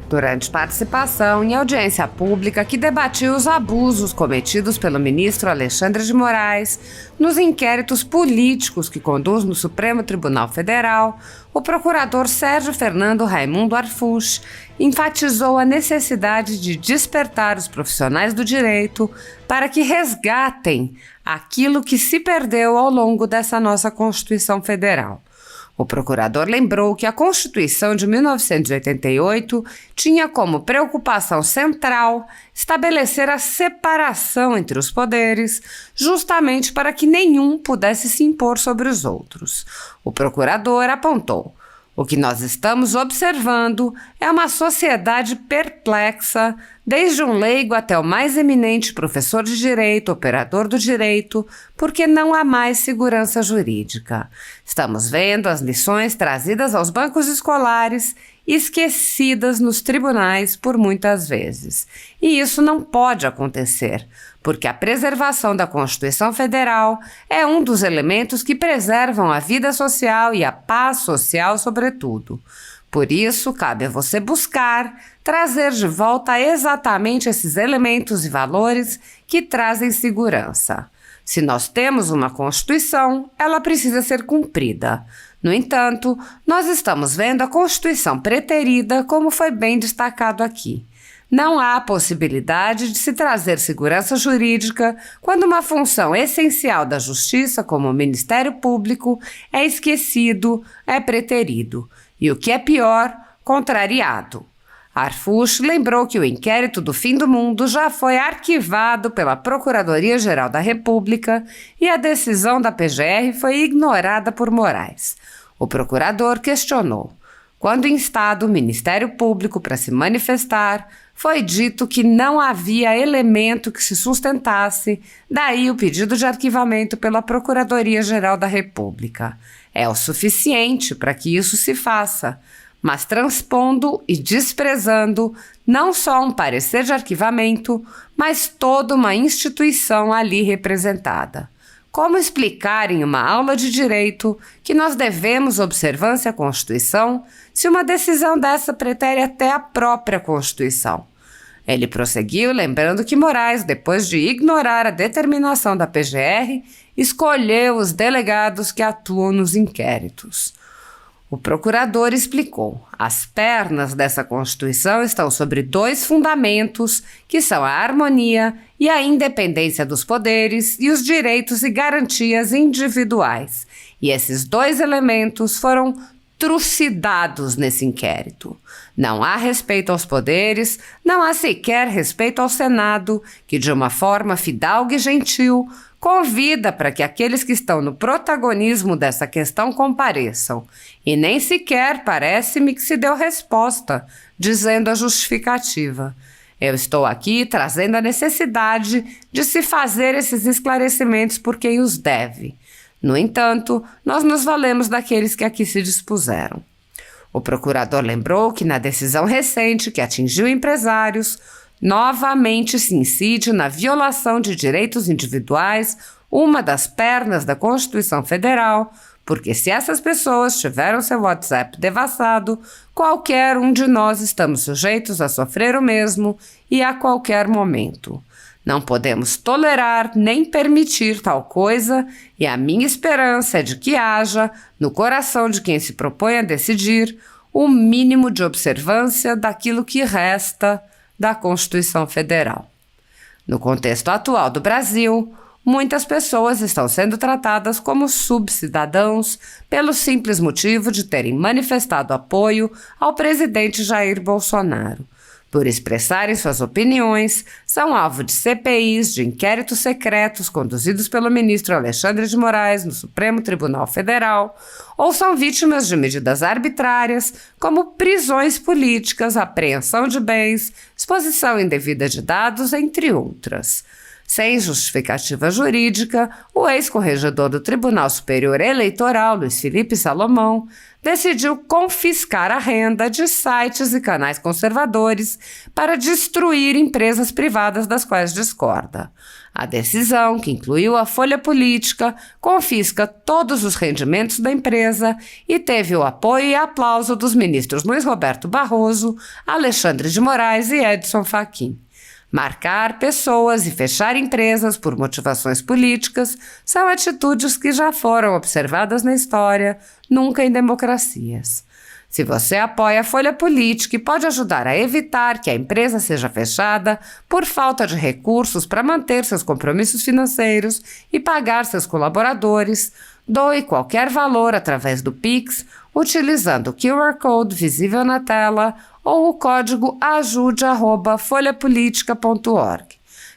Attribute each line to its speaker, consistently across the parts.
Speaker 1: Durante participação em audiência pública que debatia os abusos cometidos pelo ministro Alexandre de Moraes nos inquéritos políticos que conduz no Supremo Tribunal Federal, o procurador Sérgio Fernando Raimundo Arfuch enfatizou a necessidade de despertar os profissionais do direito para que resgatem aquilo que se perdeu ao longo dessa nossa Constituição Federal. O procurador lembrou que a Constituição de 1988 tinha como preocupação central estabelecer a separação entre os poderes, justamente para que nenhum pudesse se impor sobre os outros. O procurador apontou: o que nós estamos observando é uma sociedade perplexa, desde um leigo até o mais eminente professor de direito, operador do direito, porque não há mais segurança jurídica. Estamos vendo as lições trazidas aos bancos escolares esquecidas nos tribunais por muitas vezes. E isso não pode acontecer, porque a preservação da Constituição Federal é um dos elementos que preservam a vida social e a paz social, sobretudo. Por isso, cabe a você buscar trazer de volta exatamente esses elementos e valores que trazem segurança. Se nós temos uma Constituição, ela precisa ser cumprida. No entanto, nós estamos vendo a Constituição preterida, como foi bem destacado aqui. Não há possibilidade de se trazer segurança jurídica quando uma função essencial da Justiça, como o Ministério Público, é esquecido, é preterido. E o que é pior, contrariado. Arfuch lembrou que o inquérito do fim do mundo já foi arquivado pela Procuradoria-Geral da República e a decisão da PGR foi ignorada por Moraes. O procurador questionou: quando instado o Ministério Público para se manifestar, foi dito que não havia elemento que se sustentasse, daí o pedido de arquivamento pela Procuradoria-Geral da República. É o suficiente para que isso se faça, mas transpondo e desprezando não só um parecer de arquivamento, mas toda uma instituição ali representada. Como explicar em uma aula de direito que nós devemos observância à Constituição se uma decisão dessa pretere até a própria Constituição? Ele prosseguiu lembrando que Moraes, depois de ignorar a determinação da PGR, escolheu os delegados que atuam nos inquéritos. O procurador explicou: as pernas dessa Constituição estão sobre dois fundamentos, que são a harmonia e a independência dos poderes e os direitos e garantias individuais. E esses dois elementos foram trucidados nesse inquérito. Não há respeito aos poderes, não há sequer respeito ao Senado, que de uma forma fidalga e gentil convida para que aqueles que estão no protagonismo dessa questão compareçam. E nem sequer parece-me que se deu resposta, dizendo a justificativa. Eu estou aqui trazendo a necessidade de se fazer esses esclarecimentos por quem os deve. No entanto, nós nos valemos daqueles que aqui se dispuseram. O procurador lembrou que na decisão recente que atingiu empresários, novamente se incide na violação de direitos individuais, uma das pernas da Constituição Federal, porque se essas pessoas tiveram seu WhatsApp devassado, qualquer um de nós estamos sujeitos a sofrer o mesmo e a qualquer momento. Não podemos tolerar nem permitir tal coisa, e a minha esperança é de que haja, no coração de quem se propõe a decidir, o mínimo de observância daquilo que resta da Constituição Federal. No contexto atual do Brasil, muitas pessoas estão sendo tratadas como subcidadãos pelo simples motivo de terem manifestado apoio ao presidente Jair Bolsonaro. Por expressarem suas opiniões, são alvo de CPIs, de inquéritos secretos conduzidos pelo ministro Alexandre de Moraes no Supremo Tribunal Federal, ou são vítimas de medidas arbitrárias, como prisões políticas, apreensão de bens, exposição indevida de dados, entre outras. Sem justificativa jurídica, o ex-corregedor do Tribunal Superior Eleitoral, Luiz Felipe Salomão, decidiu confiscar a renda de sites e canais conservadores para destruir empresas privadas das quais discorda. A decisão, que incluiu a Folha Política, confisca todos os rendimentos da empresa e teve o apoio e aplauso dos ministros Luiz Roberto Barroso, Alexandre de Moraes e Edson Fachin. Marcar pessoas e fechar empresas por motivações políticas são atitudes que já foram observadas na história, nunca em democracias. Se você apoia a Folha Política e pode ajudar a evitar que a empresa seja fechada por falta de recursos para manter seus compromissos financeiros e pagar seus colaboradores, doe qualquer valor através do Pix, utilizando o QR Code visível na tela ou o código ajude@folhapolitica.org.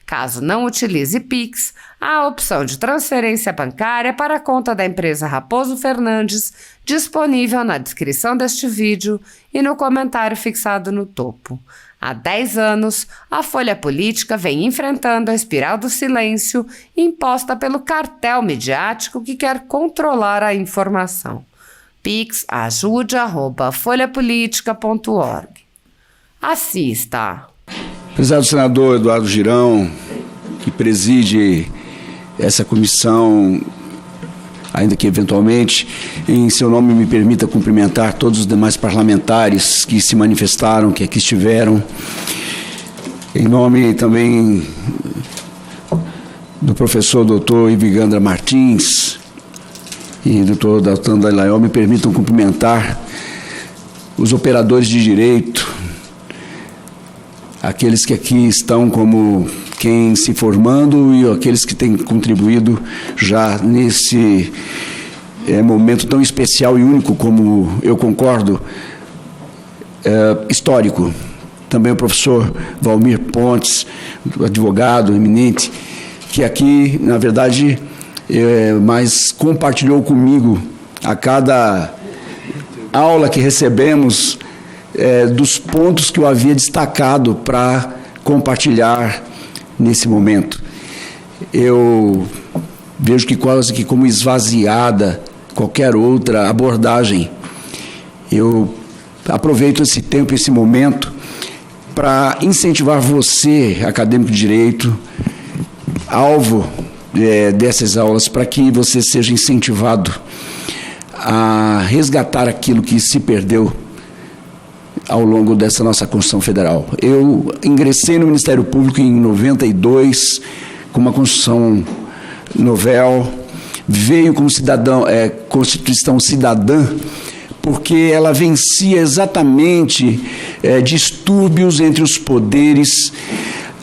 Speaker 1: Caso não utilize Pix, há a opção de transferência bancária para a conta da empresa Raposo Fernandes, disponível na descrição deste vídeo e no comentário fixado no topo. Há 10 anos, a Folha Política vem enfrentando a espiral do silêncio imposta pelo cartel midiático que quer controlar a informação. Pix ajude@folhapolitica.org. Assista.
Speaker 2: Prezado senador Eduardo Girão, que preside essa comissão, ainda que eventualmente, em seu nome me permita cumprimentar todos os demais parlamentares que se manifestaram, que aqui estiveram, em nome também do professor doutor Ivigandra Martins e do doutor Daltan Dallagnol, me permitam cumprimentar os operadores de direito, aqueles que aqui estão como quem se formando e aqueles que têm contribuído já nesse momento tão especial e único, como eu concordo, histórico. Também o professor Valmir Pontes, advogado eminente, que aqui, na verdade, mais compartilhou comigo a cada aula que recebemos dos pontos que eu havia destacado para compartilhar nesse momento. Eu vejo que quase que como esvaziada qualquer outra abordagem. Eu aproveito esse tempo, esse momento, para incentivar você, acadêmico de direito, alvo dessas aulas, para que você seja incentivado a resgatar aquilo que se perdeu ao longo dessa nossa Constituição Federal. Eu ingressei no Ministério Público em 92, com uma Constituição novel, veio como Constituição cidadã, porque ela vencia exatamente distúrbios entre os poderes.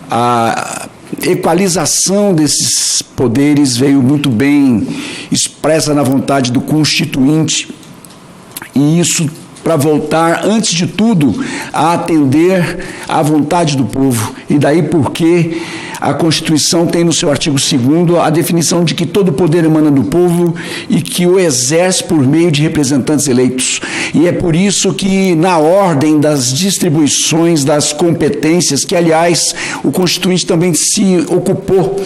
Speaker 2: A equalização desses poderes veio muito bem expressa na vontade do Constituinte, e isso para voltar, antes de tudo, a atender à vontade do povo. E daí porque a Constituição tem no seu artigo 2º a definição de que todo poder emana do povo e que o exerce por meio de representantes eleitos. E é por isso que, na ordem das distribuições das competências, que, aliás, o Constituinte também se ocupou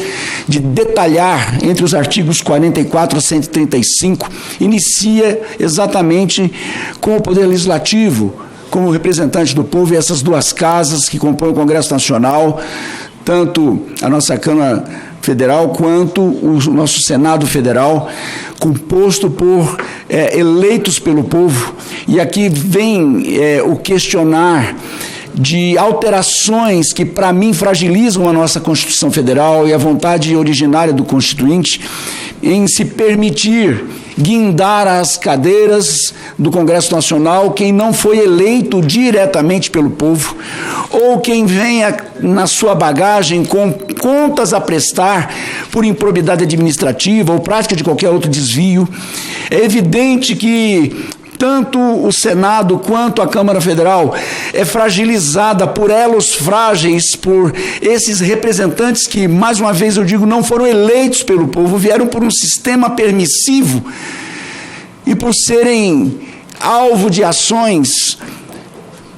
Speaker 2: de detalhar entre os artigos 44 a 135, inicia exatamente com o Poder Legislativo, como representante do povo, e essas duas casas que compõem o Congresso Nacional, tanto a nossa Câmara Federal quanto o nosso Senado Federal, composto por eleitos pelo povo. E aqui vem o questionar de alterações que, para mim, fragilizam a nossa Constituição Federal e a vontade originária do Constituinte em se permitir guindar as cadeiras do Congresso Nacional quem não foi eleito diretamente pelo povo, ou quem venha na sua bagagem com contas a prestar por improbidade administrativa ou prática de qualquer outro desvio. É evidente que tanto o Senado quanto a Câmara Federal é fragilizada por elos frágeis, por esses representantes que, mais uma vez eu digo, não foram eleitos pelo povo, vieram por um sistema permissivo e por serem alvo de ações,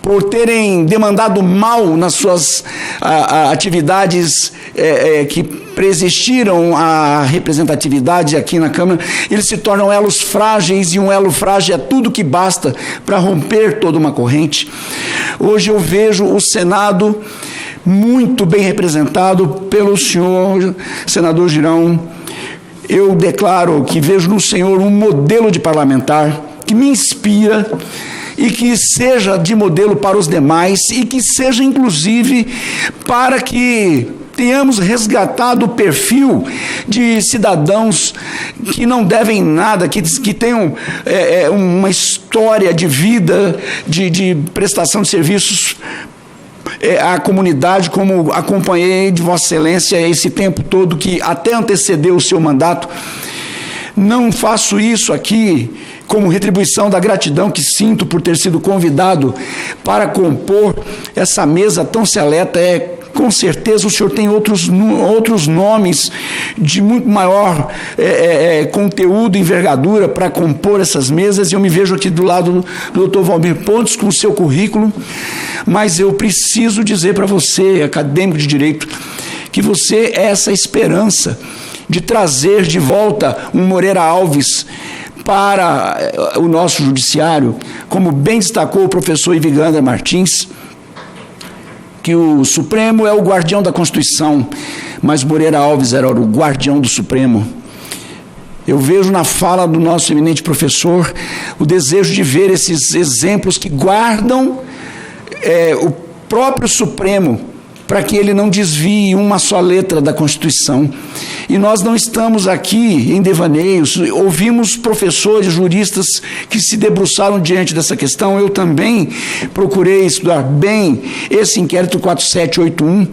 Speaker 2: por terem demandado mal nas suas atividades que preexistiram a representatividade aqui na Câmara, eles se tornam elos frágeis, e um elo frágil é tudo que basta para romper toda uma corrente. Hoje eu vejo o Senado muito bem representado pelo senhor senador Girão. Eu declaro que vejo no senhor um modelo de parlamentar que me inspira, e que seja de modelo para os demais, e que seja, inclusive, para que tenhamos resgatado o perfil de cidadãos que não devem nada, que tenham uma história de vida, de prestação de serviços à comunidade, como acompanhei de Vossa Excelência esse tempo todo, que até antecedeu o seu mandato. Não faço isso aqui como retribuição da gratidão que sinto por ter sido convidado para compor essa mesa tão seleta. Com certeza o senhor tem outros nomes de muito maior conteúdo e envergadura para compor essas mesas, e eu me vejo aqui do lado do Dr. Valmir Pontes com o seu currículo, mas eu preciso dizer para você, acadêmico de Direito, que você é essa esperança de trazer de volta um Moreira Alves para o nosso judiciário, como bem destacou o professor Iviganda Martins, que o Supremo é o guardião da Constituição, mas Moreira Alves era o guardião do Supremo. Eu vejo na fala do nosso eminente professor o desejo de ver esses exemplos que guardam o próprio Supremo, para que ele não desvie uma só letra da Constituição. E nós não estamos aqui em devaneios, ouvimos professores, juristas que se debruçaram diante dessa questão. Eu também procurei estudar bem esse inquérito 4781,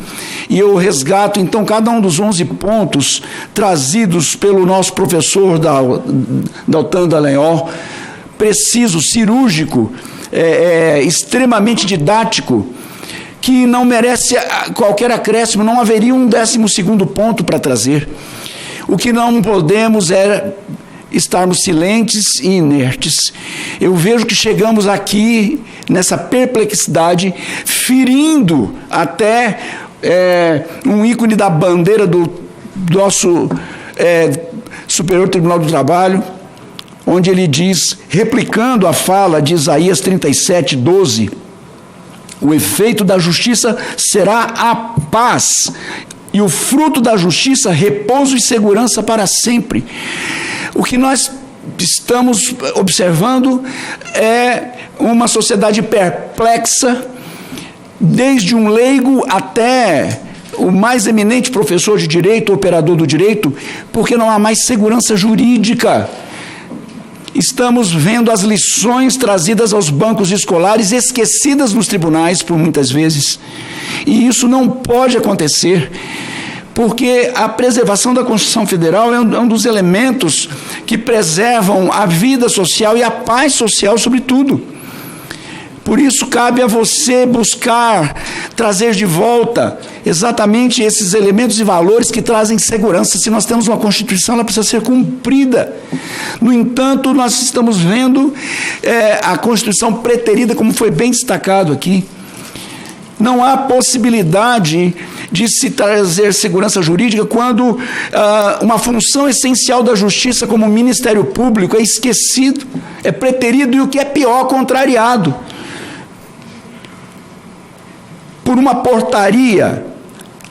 Speaker 2: e eu resgato, então, cada um dos 11 pontos trazidos pelo nosso professor Daltan Dallagnol, preciso, cirúrgico, extremamente didático, que não merece qualquer acréscimo. Não haveria um 12º ponto para trazer. O que não podemos é estarmos silentes e inertes. Eu vejo que chegamos aqui nessa perplexidade, ferindo até um ícone da bandeira do nosso Superior Tribunal do Trabalho, onde ele diz, replicando a fala de Isaías 37:12, o efeito da justiça será a paz, e o fruto da justiça, repouso e segurança para sempre. O que nós estamos observando é uma sociedade perplexa, desde um leigo até o mais eminente professor de direito, operador do direito, porque não há mais segurança jurídica. Estamos vendo as lições trazidas aos bancos escolares, esquecidas nos tribunais por muitas vezes. E isso não pode acontecer, porque a preservação da Constituição Federal é um dos elementos que preservam a vida social e a paz social, sobretudo. Por isso, cabe a você buscar trazer de volta exatamente esses elementos e valores que trazem segurança. Se nós temos uma Constituição, ela precisa ser cumprida. No entanto, nós estamos vendo a Constituição preterida, como foi bem destacado aqui. Não há possibilidade de se trazer segurança jurídica quando uma função essencial da Justiça, como o Ministério Público, é esquecido, é preterido e, o que é pior, contrariado. Por uma portaria,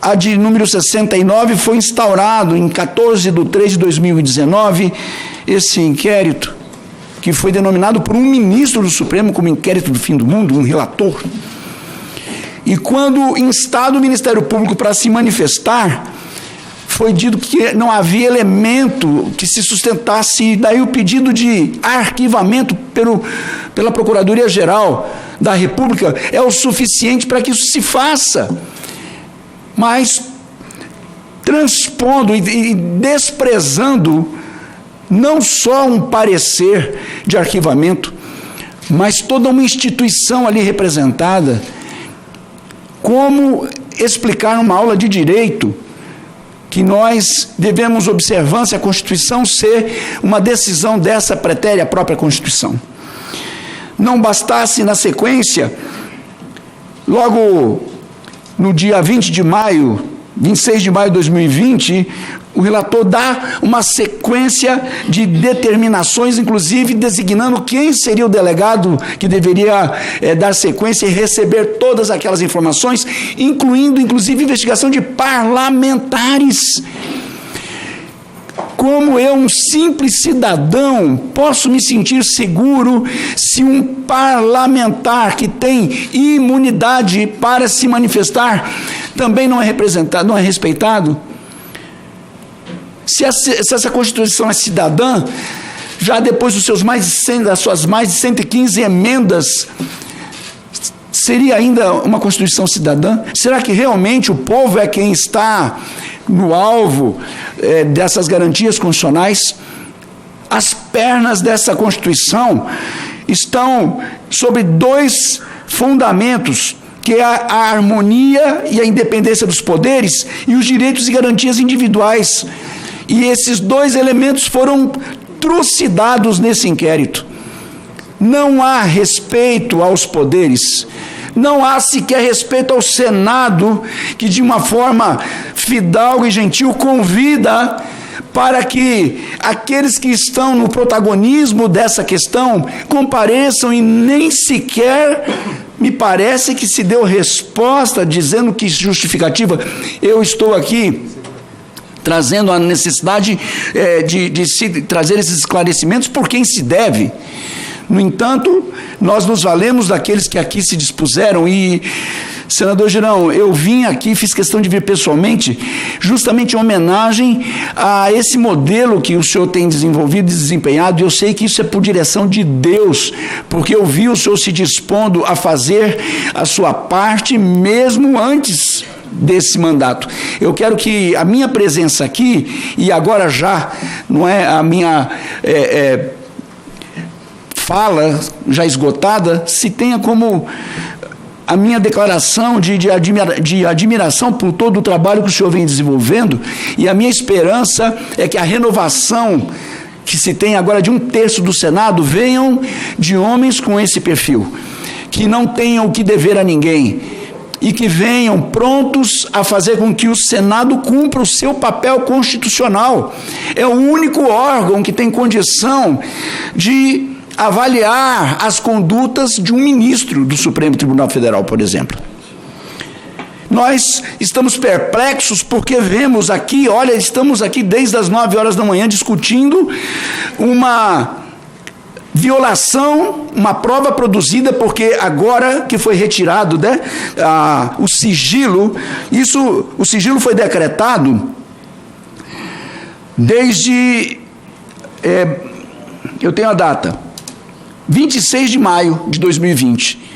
Speaker 2: a de número 69, foi instaurado em 14/3/2019 esse inquérito, que foi denominado por um ministro do Supremo como inquérito do fim do mundo, um relator. E quando instado o Ministério Público para se manifestar, foi dito que não havia elemento que se sustentasse, daí o pedido de arquivamento pela Procuradoria-Geral da República é o suficiente para que isso se faça. Mas transpondo e desprezando não só um parecer de arquivamento, mas toda uma instituição ali representada. Como explicar numa aula de direito que nós devemos observância à Constituição ser uma decisão dessa pretere à própria Constituição? Não bastasse, na sequência, logo no dia 20 de maio 26 de maio de 2020, o relator dá uma sequência de determinações, inclusive designando quem seria o delegado que deveria dar sequência e receber todas aquelas informações, incluindo, inclusive, investigação de parlamentares. Como eu, um simples cidadão, posso me sentir seguro se um parlamentar que tem imunidade para se manifestar também não é representado, não é respeitado? Se essa Constituição é cidadã, já depois dos seus das suas mais de 115 emendas, seria ainda uma Constituição cidadã? Será que realmente o povo é quem está no alvo dessas garantias constitucionais? As pernas dessa Constituição estão sobre dois fundamentos, que é a harmonia e a independência dos poderes e os direitos e garantias individuais. E esses dois elementos foram trucidados nesse inquérito. Não há respeito aos poderes, não há sequer respeito ao Senado, que de uma forma fidalga e gentil convida para que aqueles que estão no protagonismo dessa questão compareçam, e nem sequer me parece que se deu resposta dizendo que justificativa. Eu estou aqui trazendo a necessidade de se trazer esses esclarecimentos por quem se deve. No entanto, nós nos valemos daqueles que aqui se dispuseram e, senador Girão, eu vim aqui, fiz questão de vir pessoalmente, justamente em homenagem a esse modelo que o senhor tem desenvolvido e desempenhado, e eu sei que isso é por direção de Deus, porque eu vi o senhor se dispondo a fazer a sua parte mesmo antes desse mandato. Eu quero que a minha presença aqui, e agora já, não é a minha fala já esgotada, se tenha como a minha declaração de admiração por todo o trabalho que o senhor vem desenvolvendo, e a minha esperança é que a renovação que se tem agora de 1/3 do Senado venham de homens com esse perfil, que não tenham o que dever a ninguém, e que venham prontos a fazer com que o Senado cumpra o seu papel constitucional. É o único órgão que tem condição de avaliar as condutas de um ministro do Supremo Tribunal Federal, por exemplo. Nós estamos perplexos porque vemos aqui, estamos aqui desde as 9 horas da manhã discutindo uma violação, uma prova produzida, porque agora que foi retirado, né, o sigilo, o sigilo foi decretado desde, eu tenho a data, 26 de maio de 2020.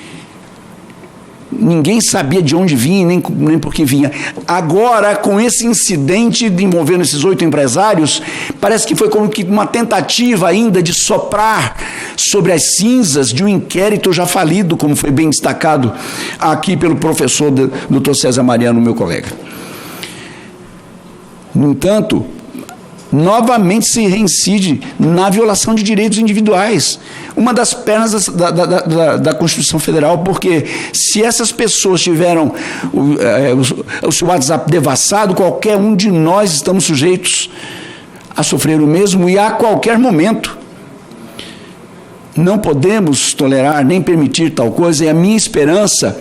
Speaker 2: Ninguém sabia de onde vinha, nem por que vinha. Agora, com esse incidente envolvendo esses 8 empresários, parece que foi como que uma tentativa ainda de soprar sobre as cinzas de um inquérito já falido, como foi bem destacado aqui pelo professor Dr. César Mariano, meu colega. No entanto, novamente se reincide na violação de direitos individuais, uma das pernas da Constituição Federal, porque se essas pessoas tiveram o seu WhatsApp devassado, qualquer um de nós estamos sujeitos a sofrer o mesmo, e a qualquer momento. Não podemos tolerar nem permitir tal coisa, e a minha esperança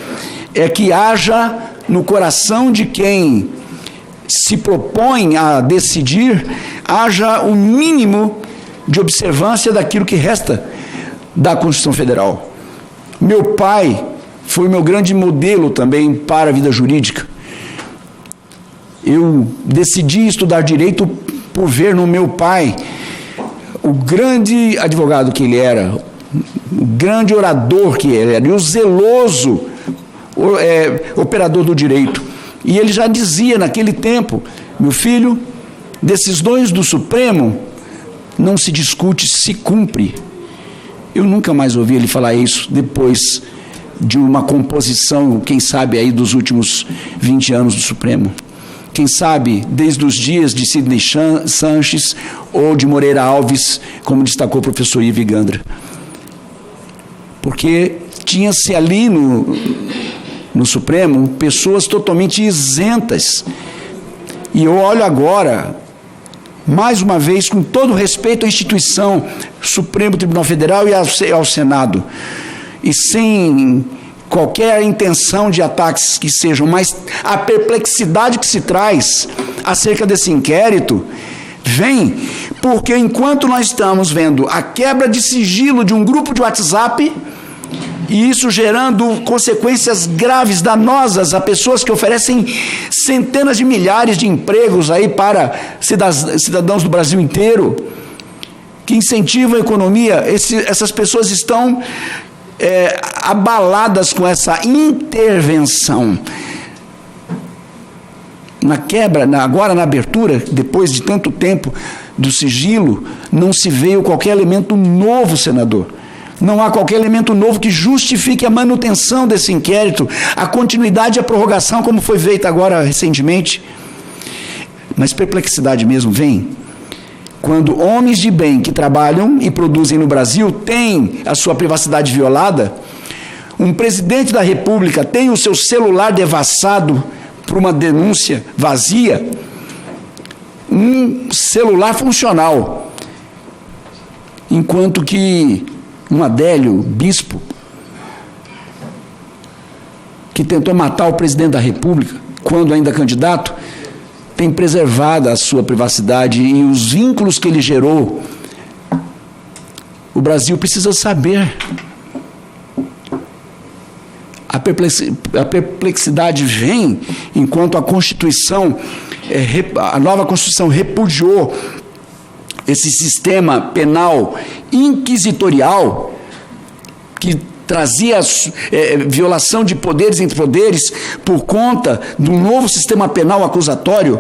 Speaker 2: é que haja no coração de quem se propõe a decidir, haja o mínimo de observância daquilo que resta da Constituição Federal. Meu pai foi meu grande modelo também para a vida jurídica. Eu decidi estudar direito por ver no meu pai o grande advogado que ele era, o grande orador que ele era, e o zeloso operador do direito. E ele já dizia naquele tempo: meu filho, decisões do Supremo não se discute, se cumpre. Eu nunca mais ouvi ele falar isso depois de uma composição, quem sabe aí dos últimos 20 anos do Supremo. Quem sabe desde os dias de Sidney Sanches ou de Moreira Alves, como destacou o professor Ivo Gandra. Porque tinha-se ali no Supremo pessoas totalmente isentas E eu olho agora, mais uma vez, com todo respeito à instituição Supremo Tribunal Federal e ao Senado, e sem qualquer intenção de ataques que sejam, mas a perplexidade que se traz acerca desse inquérito vem porque enquanto nós estamos vendo a quebra de sigilo de um grupo de WhatsApp, e isso gerando consequências graves, danosas a pessoas que oferecem centenas de milhares de empregos aí para cidadãos do Brasil inteiro, que incentivam a economia, essas pessoas estão abaladas com essa intervenção. Na quebra, agora na abertura, depois de tanto tempo do sigilo, não se veio qualquer elemento novo, senador. Não há qualquer elemento novo que justifique a manutenção desse inquérito, a continuidade e a prorrogação, como foi feita agora recentemente. Mas perplexidade mesmo vem quando homens de bem que trabalham e produzem no Brasil têm a sua privacidade violada, um presidente da República tem o seu celular devassado por uma denúncia vazia, um celular funcional, enquanto que um Adélio Bispo, que tentou matar o presidente da República, quando ainda candidato, tem preservado a sua privacidade e os vínculos que ele gerou. O Brasil precisa saber. A perplexidade vem enquanto a Constituição, a nova Constituição repudiou esse sistema penal inquisitorial que trazia violação de poderes entre poderes por conta do novo sistema penal acusatório,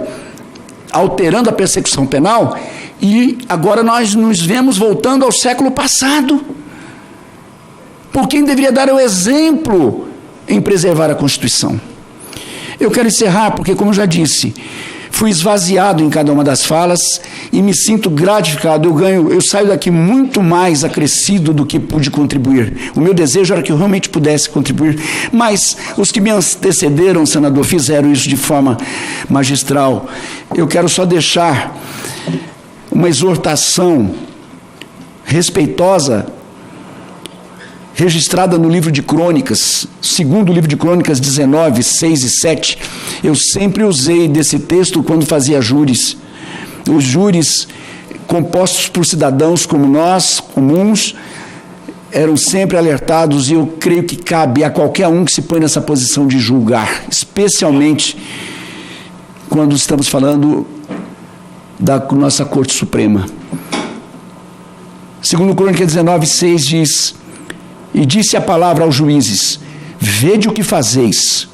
Speaker 2: alterando a persecução penal, e agora nós nos vemos voltando ao século passado. Por quem deveria dar o exemplo em preservar a Constituição? Eu quero encerrar porque, como eu já disse, fui esvaziado em cada uma das falas e me sinto gratificado. Eu saio daqui muito mais acrescido do que pude contribuir. O meu desejo era que eu realmente pudesse contribuir, mas os que me antecederam, senador, fizeram isso de forma magistral. Eu quero só deixar uma exortação respeitosa, registrada no livro de Crônicas, segundo livro de Crônicas 19, 6 e 7, eu sempre usei desse texto quando fazia júris. Os júris, compostos por cidadãos como nós, comuns, eram sempre alertados, e eu creio que cabe a qualquer um que se põe nessa posição de julgar, especialmente quando estamos falando da nossa Corte Suprema. Segundo Crônicas 19, 6 diz: e disse a palavra aos juízes: vede o que fazeis,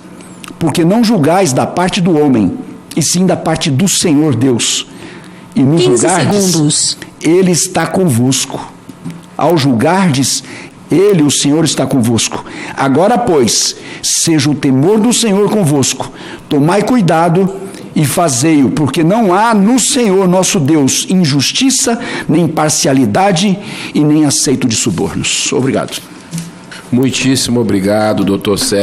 Speaker 2: porque não julgais da parte do homem, e sim da parte do Senhor Deus. E nos julgardes, Ele está convosco. Ao julgardes, Ele, o Senhor, está convosco. Agora, pois, seja o temor do Senhor convosco. Tomai cuidado e fazei-o, porque não há no Senhor nosso Deus injustiça, nem parcialidade e nem aceito de subornos. Obrigado.
Speaker 3: Muitíssimo obrigado, doutor Sérgio.